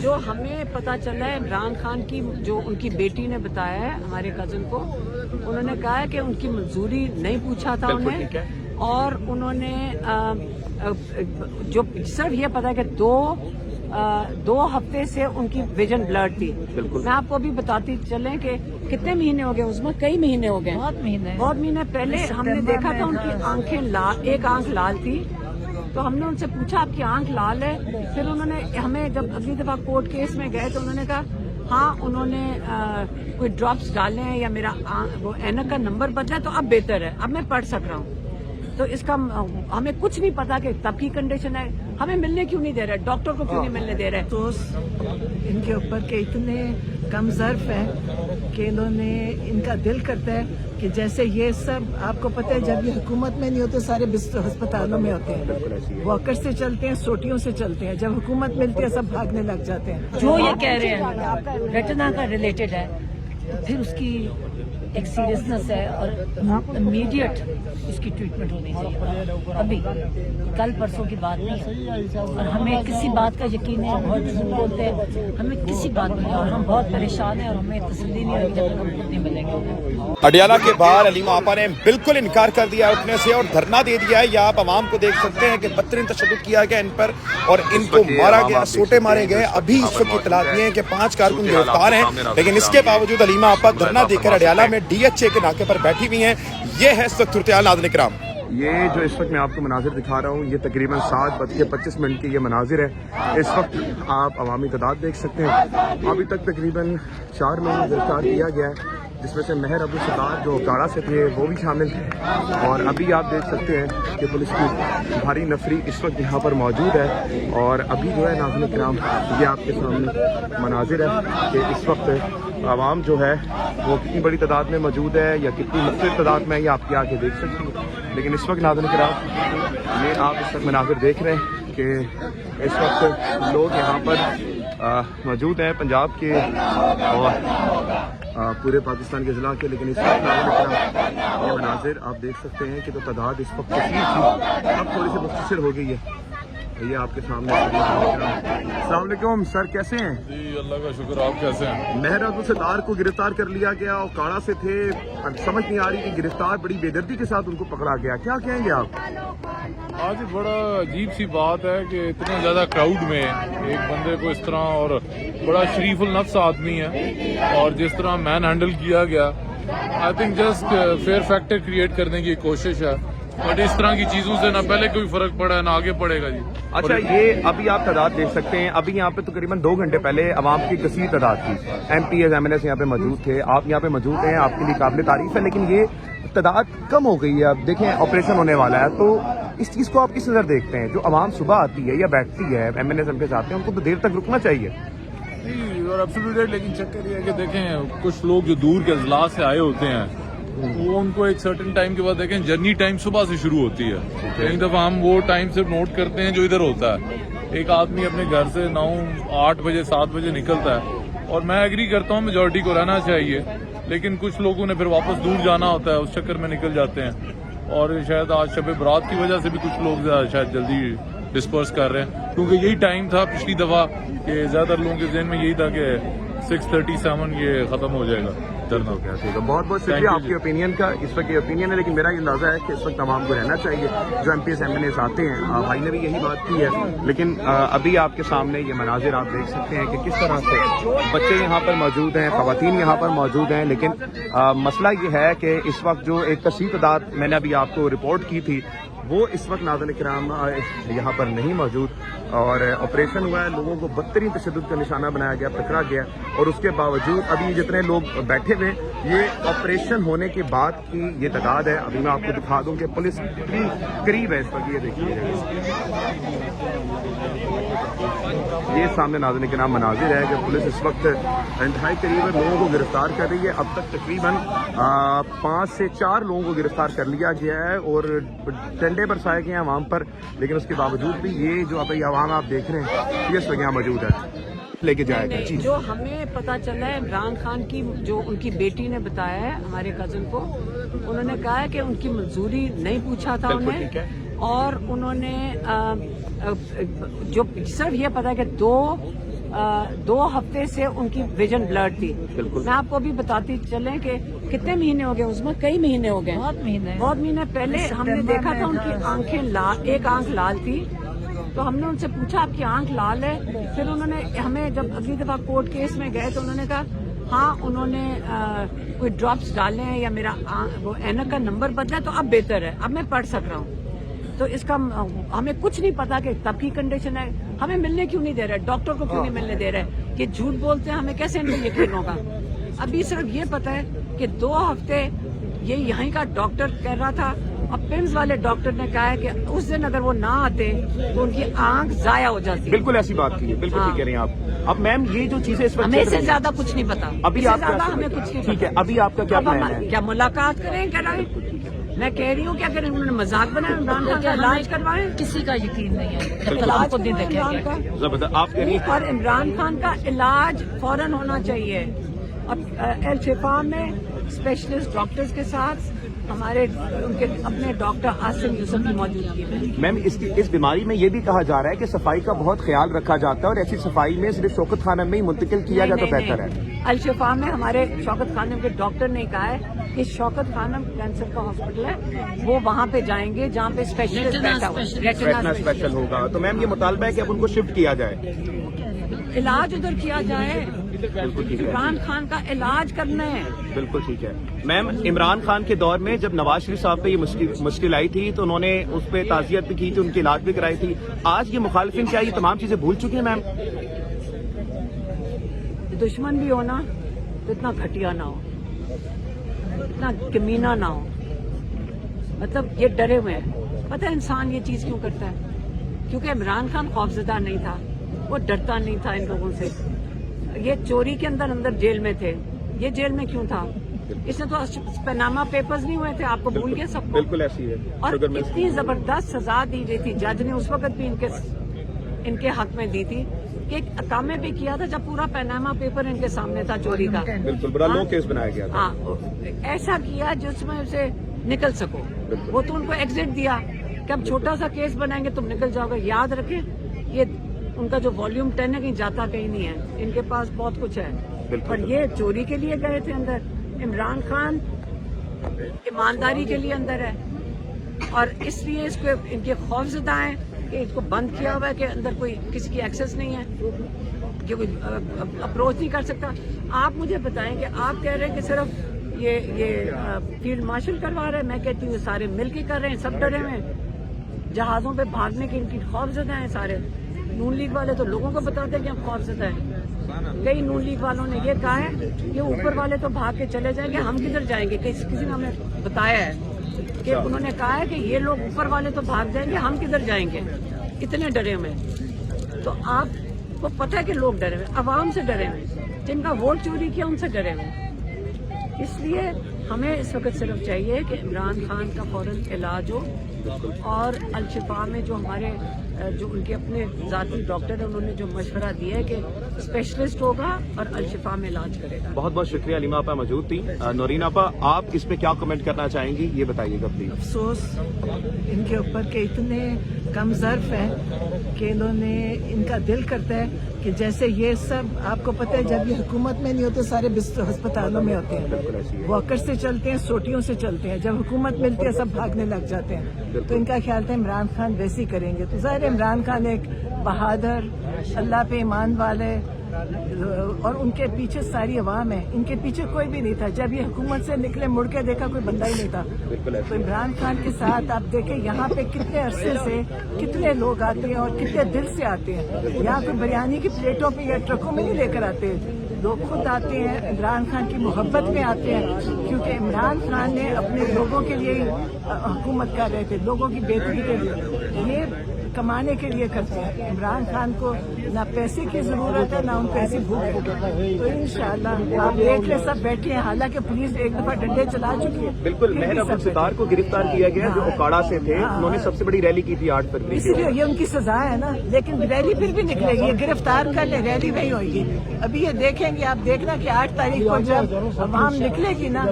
جو ہمیں پتہ چلا ہے عمران خان کی جو ان کی بیٹی نے بتایا ہے ہمارے کزن کو، انہوں نے کہا ہے کہ ان کی منظوری نہیں پوچھا تھا انہیں، اور انہوں نے جو صرف یہ پتا ہے کہ دو ہفتے سے ان کی ویژن بلرڈ تھی. میں آپ کو ابھی بتاتی چلیں کہ کتنے مہینے ہو گئے اس میں، کئی مہینے ہو گئے، بہت مہینے پہلے ہم نے دیکھا تھا ان کی آنکھیں ایک آنکھ لال تھی، تو ہم نے ان سے پوچھا آپ کی آنکھ لال ہے؟ پھر انہوں نے ہمیں جب اگلی دفعہ کورٹ کیس میں گئے تو انہوں نے کہا ہاں انہوں نے کوئی ڈراپس ڈالے ہیں یا میرا وہ اینک کا نمبر بدلا تو اب بہتر ہے، اب میں پڑھ سک رہا ہوں. تو اس کا ہمیں کچھ نہیں پتا کہ تب کی کنڈیشن ہے، ہمیں ملنے کیوں نہیں دے رہے، ڈاکٹر کو کیوں نہیں ملنے دے رہے. تو ان کے اوپر کے اتنے کم ظرف ہیں کہ انہوں نے ان کا دل کرتا ہے کہ جیسے یہ سب آپ کو پتہ ہے جب یہ حکومت میں نہیں ہوتے سارے ہسپتالوں میں ہوتے ہیں، واکر سے چلتے ہیں، سوٹیوں سے چلتے ہیں، جب حکومت ملتی ہے سب بھاگنے لگ جاتے ہیں. جو یہ کہہ رہے ہیں ریٹنا کا ریلیٹڈ ہے تو پھر اس کی ایک سیریسنس ہے اور امیڈیٹ اس کی ٹریٹمنٹ ہونی چاہیے. ابھی کل پرسوں کی بات نہیں ہے اور ہمیں کسی بات کا یقین ہے، بہت جھوٹ بولتے ہیں، ہمیں کسی بات نہیں، اور ہم بہت پریشان ہیں اور ہمیں تسلی نہیں ہوگی جب تک ہم خود نہیں ملیں گے. اڈیالہ کے باہر علیمہ آپا نے بالکل انکار کر دیا اٹھنے سے اور دھرنا دے دیا ہے. یہ آپ عوام کو دیکھ سکتے ہیں کہ بدترین تشدد کیا گیا ان پر اور ان کو مارا گیا، سوٹے مارے گئے. ابھی اس وقت اطلاعات یہ ہیں کہ 5 کارکن گرفتار ہیں، لیکن اس کے باوجود علیمہ آپا دھرنا دے کر اڈیالہ میں ڈی ایچ اے کے ناکے پر بیٹھی ہوئی ہیں. یہ ہے اس وقت صورتحال. ناظرین کرام، یہ جو اس وقت میں آپ کو مناظر دکھا رہا ہوں یہ تقریباً 7:25 کے یہ مناظر ہے. اس وقت آپ عوامی تعداد دیکھ سکتے ہیں. ابھی تک تقریباً 4 لوگوں کو گرفتار کیا گیا ہے، جس میں سے مہر ابو ستار جو کاڑا سے تھے وہ بھی شامل تھے. اور ابھی آپ دیکھ سکتے ہیں کہ پولیس کی بھاری نفری اس وقت یہاں پر موجود ہے. اور ابھی جو ہے ناظرین کرام یہ آپ کے سامنے مناظر ہے کہ اس وقت عوام جو ہے وہ کتنی بڑی تعداد میں موجود ہے یا کتنی مختلف تعداد میں یہ آپ کے آگے دیکھ سکتے ہیں. لیکن اس وقت ناظرین کرام یہ آپ اس وقت مناظر دیکھ رہے ہیں کہ اس وقت لوگ یہاں پر موجود ہیں پنجاب کے اور پورے پاکستان کے اضلاع کے. لیکن اس وقت ناظرین کرام یہ مناظر آپ دیکھ سکتے ہیں کہ تو تعداد اس وقت کثیر تھی، اب تھوڑی سی مختصر ہو گئی ہے. یہ آپ کے سامنے. السلام علیکم سر، کیسے ہیں؟ جی اللہ کا شکر، آپ کیسے ہیں؟ مہر ابو ستار کو گرفتار کر لیا گیا اور کاڑا سے تھے، سمجھ نہیں آ رہی کہ گرفتار بڑی بے دردی کے ساتھ ان کو پکڑا گیا، کیا کہیں گے آپ؟ آج بڑا عجیب سی بات ہے کہ اتنے زیادہ کراؤڈ میں ایک بندے کو اس طرح، اور بڑا شریف النفس آدمی ہے، اور جس طرح مین ہینڈل کیا گیا، I think just fear factor create کرنے کی کوشش ہے. بٹ اس طرح کی چیزوں سے نہ پہلے کوئی فرق پڑا ہے نہ آگے پڑے گا. جی اچھا، یہ ابھی آپ تعداد دیکھ سکتے ہیں، ابھی یہاں پہ تقریباً 2 گھنٹے پہلے عوام کی کثیر تعداد تھی، MPs MLAs یہاں پہ موجود تھے، آپ یہاں پہ موجود ہیں، آپ کے لیے قابل تعریف ہے. لیکن یہ تعداد کم ہو گئی ہے. اب دیکھیں آپریشن ہونے والا ہے، تو اس چیز کو آپ کس نظر دیکھتے ہیں؟ جو عوام صبح آتی ہے یا بیٹھتی ہے MLAs MPs آتے ہیں، ان کو تو دیر تک رکنا چاہیے. لیکن چکر یہ ہے کہ دیکھیں کچھ لوگ جو دور کے اضلاع سے آئے ہوتے ہیں وہ ان کو ایک سرٹن ٹائم کے بعد دیکھیں جرنی ٹائم صبح سے شروع ہوتی ہے. کئی دفعہ ہم وہ ٹائم صرف نوٹ کرتے ہیں جو ادھر ہوتا ہے. ایک آدمی اپنے گھر سے 9 8 بجے 7 بجے نکلتا ہے، اور میں ایگری کرتا ہوں میجورٹی کو رہنا چاہیے، لیکن کچھ لوگوں نے پھر واپس دور جانا ہوتا ہے، اس چکر میں نکل جاتے ہیں. اور شاید آج شب برات کی وجہ سے بھی کچھ لوگ شاید جلدی ڈسپرس کر رہے ہیں، کیونکہ یہی ٹائم تھا پچھلی دفعہ کہ زیادہ تر لوگوں کے ذہن میں یہی تھا کہ 6:37 یہ ختم ہو جائے گا. ٹھیک ہے، بہت بہت شکریہ آپ کی اوپینین کا. اس وقت یہ اوپینین ہے، لیکن میرا یہ اندازہ ہے کہ اس وقت عوام کو رہنا چاہیے. جو MPs MLAs آتے ہیں، بھائی نے بھی یہی بات کی ہے. لیکن ابھی آپ کے سامنے یہ مناظر آپ دیکھ سکتے ہیں کہ کس طرح سے بچے یہاں پر موجود ہیں، خواتین یہاں پر موجود ہیں. لیکن مسئلہ یہ ہے کہ اس وقت جو ایک کثیر تعداد میں نے ابھی آپ کو رپورٹ کی تھی وہ اس وقت ناظرین کرام یہاں پر نہیں موجود، اور آپریشن ہوا ہے، لوگوں کو بدترین تشدد کا نشانہ بنایا گیا، پکڑا گیا. اور اس کے باوجود ابھی جتنے لوگ بیٹھے ہوئے، یہ آپریشن ہونے کے بعد کی یہ تعداد ہے. ابھی میں آپ کو دکھا دوں کہ پولیس کتنی قریب ہے اس وقت. یہ دیکھیے یہ سامنے ناظرین کے نام مناظر ہے کہ پولیس اس وقت انتہائی قریب لوگوں کو گرفتار کر رہی ہے. اب تک تقریباً 5 سے 4 لوگوں کو گرفتار کر لیا گیا ہے اور ڈنڈے برسائے گئے ہیں عوام پر. لیکن اس کے باوجود بھی یہ جو ابھی عوام آپ دیکھ رہے ہیں یہ اس وقت یہاں موجود ہے. لے کے جائے گا. جو ہمیں پتا چلا ہے عمران خان کی جو ان کی بیٹی نے بتایا ہے ہمارے کزن کو، انہوں نے کہا ہے کہ ان کی منظوری نہیں پوچھا تھا انہیں، اور انہوں نے جو صرف یہ پتا ہے کہ 2 हफ्ते से उनकी विजन ब्लर्ड थी। मैं आपको अभी बताती चलें कि कितने महीने हो गए, उसमें कई महीने हो गए, बहुत महीने पहले हमने देखा था उनकी आंखें लाल, एक आंख लाल थी, तो हमने उनसे पूछा आपकी आंख लाल है? फिर उन्होंने हमें जब अगली दफा कोर्ट केस में गए तो उन्होंने कहा हाँ उन्होंने कोई ड्रॉप्स डाले हैं या मेरा वो ऐनक का नंबर बदला तो अब बेहतर है, अब मैं पढ़ सक रहा हूँ। तो इसका हमें कुछ नहीं पता कि तब की कंडीशन है, हमें मिलने क्यों नहीं दे रहे, डॉक्टर को क्यों नहीं मिलने दे रहे, ये झूठ बोलते हैं, हमें कैसे इनको यकीन होगा। अभी सिर्फ ये पता है कि 2 हफ्ते ये यहीं का डॉक्टर कह रहा था, अब पिम्स वाले डॉक्टर ने कहा है कि उस दिन अगर वो ना आते तो उनकी आंख जाया हो जाती। बिल्कुल ऐसी बात की है, बिल्कुल ठीक कह रही हैं आप। अब मैम ये जो चीजें इस वक्त हमें इससे ज्यादा कुछ नहीं पता, अभी इससे आपका ज्यादा हमें कुछ नहीं ठीक है, पता। अभी आपका क्या अब हम प्लान है? क्या मुलाकात करें, कराएं? मैं कह रही हूँ क्या करें, उन्होंने मजाक बनाया, इमरान खान का इलाज करवाएं। किसी का यकीन नहीं है जब तक इलाज हम खुद नहीं करें इमरान देखेंगे। का, जबरदस्त, आप कह रही हैं और इमरान खान का इलाज फौरन होना चाहिए। अब एल शिफा में स्पेशलिस्ट डॉक्टर्स के साथ हमारे उनके अपने डॉक्टर आसिम यूसुफ की मौजूदगी में। मैम इस बीमारी में ये भी कहा जा रहा है कि सफाई का बहुत ख्याल रखा जाता है और ऐसी सफाई में सिर्फ शौकत खानम में ही मुंतकिल किया जाए तो बेहतर है। अल शिफा में हमारे शौकत खानम के डॉक्टर ने कहा है कि शौकत खानम कैंसर का हॉस्पिटल है, वो वहाँ पे जाएंगे जहाँ पे स्पेशलिस्ट बैठा हुआ है, रेटिना स्पेशल होगा। तो मैम ये मुतालबा है कि अब उनको शिफ्ट किया जाए, इलाज उधर किया जाए। बिल्कुल ठीक है, इमरान खान का इलाज करना है। बिल्कुल ठीक है। मैम इमरान खान के दौर में जब नवाज शरीफ साहब पे ये मुश्किल आई थी तो उन्होंने उस पर ताज़ियत भी की थी, उनकी इलाज भी कराई थी। आज ये मुखालिफिन क्या ये तमाम चीजें भूल चुकी हैं मैम? दुश्मन भी हो ना तो इतना घटिया ना हो, इतना कमीना ना हो, मतलब ये डरे हुए हैं। पता है इंसान ये चीज क्यों करता है? क्योंकि इमरान खान खौफजदा नहीं था, वो डरता नहीं था इन लोगों से। ये चोरी के अंदर जेल में थे, ये जेल में क्यों था? इसने तो पनामा पेपर्स नहीं हुए थे, आपको भूल गए सबको। बिल्कुल ऐसी है। और इतनी जबरदस्त सजा दी गई थी, जज ने उस वक्त भी इनके हक में दी थी कि कामे पे किया था जब पूरा पनामा पेपर इनके सामने था चोरी का। बिल्कुल बड़ा लो केस बनाया गया था। हाँ, ऐसा किया जिसमें से निकल सको। वो तो उनको एग्जिट दिया कि अब छोटा सा केस बनाएंगे तुम निकल जाओगे। याद रखें ये उनका जो वॉल्यूम 10 है कहीं जाता कहीं नहीं है, इनके पास बहुत कुछ है। पर ये चोरी के लिए गए थे अंदर। इमरान खान ईमानदारी के लिए अंदर है और इसलिए इसको इनके खौफजदा है कि इसको बंद किया हुआ है कि अंदर कोई किसी की एक्सेस नहीं है, कि कोई अप्रोच नहीं कर सकता। आप मुझे बताएं कि आप कह रहे हैं कि सिर्फ ये फील्ड मार्शल करवा रहे हैं, मैं कहती हूँ सारे मिलके कर रहे हैं, सब डरे हुए हैं। जहाजों पे भागने के इनकी खौफजदा हैं सारे। नून लीग वाले तो लोगों को बताते हैं कि हम खौफजदा हैं। कई नून लीग वालों ने ये कहा है कि ऊपर वाले तो भाग के चले जाएंगे, हम किधर जाएंगे। किसी ने हमें बताया है कि उन्होंने कहा है कि ये लोग ऊपर वाले तो भाग जाएंगे, हम किधर जाएंगे। इतने डरे हुए। तो आपको पता है कि लोग डरे हुए, अवाम से डरे हुए, जिनका वोट चोरी किया उनसे डरे हुए। इसलिए हमें इस वक्त सिर्फ चाहिए कि इमरान खान का फौरन इलाज हो और अल शिफा में जो हमारे जो उनके अपने जाती डॉक्टर है उन्होंने जो मशवरा दिया है कि स्पेशलिस्ट होगा और अल शिफा में इलाज करेगा। बहुत बहुत शुक्रिया। अलीमा आपा मौजूद थी। नौरीन आपा आप इस पे क्या कमेंट करना चाहेंगी, ये बताइएगा प्लीज। अफसोस इनके ऊपर के इतने कम ज़र्फ हैं कि इन्होंने इनका दिल करता है कि जैसे ये सब आपको पता है जब ये हुकूमत में नहीं होते सारे अस्पतालों में होते हैं, वॉकर से चलते हैं, सोटियों से चलते हैं। जब हुकूमत मिलती है सब भागने लग जाते हैं। तो इनका ख्याल था इमरान खान वैसे ही करेंगे। तो ज़ाहिर है इमरान खान एक बहादुर, अल्लाह पे ईमान वाले और उनके पीछे सारी अवाम है, इनके पीछे कोई भी नहीं था। जब ये हुकूमत से निकले मुड़ के देखा कोई बंदा ही नहीं था। तो इमरान खान के साथ आप देखें यहाँ पे कितने अरसे से कितने लोग आते हैं और कितने दिल से आते हैं। यहाँ पे बिरयानी की प्लेटों पे या ट्रकों में नहीं लेकर आते, लोग खुद आते हैं, इमरान खान की मोहब्बत में आते हैं, क्योंकि इमरान खान ने अपने लोगों के लिए हुकूमत कर रहे थे, लोगों की बेहतरी के लिए। ये कमाने के लिए करते हैं। इमरान खान को ना पैसे की जरूरत है ना उनको ऐसी भूख है। तो इंशाल्लाह आप देख ले सब बैठे हैं। हालांकि पुलिस एक दफा डंडे चला चुकी है। बिल्कुल, मेहर अब्दुल सितार को गिरफ्तार किया गया जो ओकाड़ा से थे। उन्होंने सबसे बड़ी रैली की थी 8 फरवरी। इसीलिए ये उनकी सजा है ना, लेकिन रैली फिर भी निकलेगी। गिरफ्तार कर ले, रैली नहीं होगी। अभी ये देखेंगे, आप देखना कि 8 तारीख को जब अवाम निकलेगी ना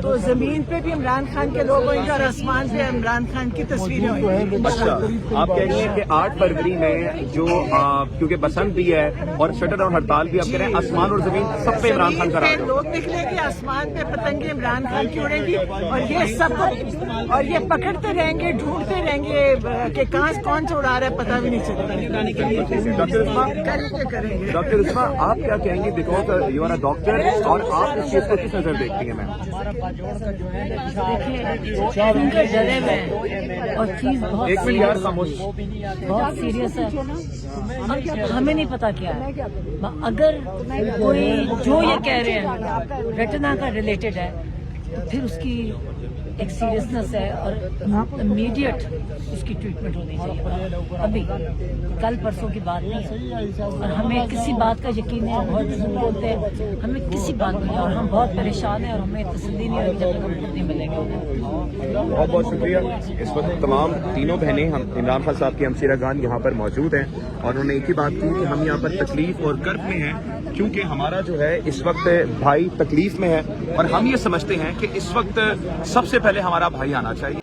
तो जमीन पे भी इमरान खान के लोग होंगे और आसमान पे इमरान खान की तस्वीरें होंगी। अच्छा, आप कह रही हैं کہ 8 फरवरी में जो क्योंकि बसंत भी है और शटर और हड़ताल भी अब कह रहे हैं, आसमान और जमीन सब पे इमरान खान का राज है। लोग निकलेंगे आसमान पे, पतंगे इमरान खान की उड़ेगी और ये सब और ये पकड़ते रहेंगे, ढूंढते रहेंगे कि कहाँ कौन से उड़ा रहा है, पता भी नहीं चलेगा। डॉक्टर उस्मा, करेंगे। डॉक्टर उस्मा, आप क्या कहेंगे? Because you are a doctor और आप इस चीज को किस नजर देखती हैं? मैम देखिए उनके डरे हुए हैं और चीज बहुत एक मिनट यार, खामोश। बहुत सीरियस है। हमें नहीं पता क्या है। अगर कोई जो ये कह रहे हैं रेटिना का रिलेटेड है तो फिर उसकी एक सीरियसनेस है और इमीडिएट इसकी ट्रीटमेंट होनी चाहिए। अभी कल परसों की बात नहीं है और हमें किसी बात का यकीन है। बहुत लोग बोलते हैं हमें किसी बात नहीं है और हम बहुत परेशान हैं और हमें तसल्ली नहीं होगी जब तक हम खुद नहीं मिलेंगे उन्हें। बहुत बहुत शुक्रिया। इस वक्त तमाम तीनों बहनें हम इमरान खान साहब की हमशीरागान यहाँ पर मौजूद हैं और उन्होंने एक ही बात की कि हम यहाँ पर तकलीफ और कर्ब में हैं क्योंकि हमारा जो है इस वक्त भाई तकलीफ में है और हम ये समझते हैं कि इस वक्त सबसे पहले हमारा भाई आना चाहिए।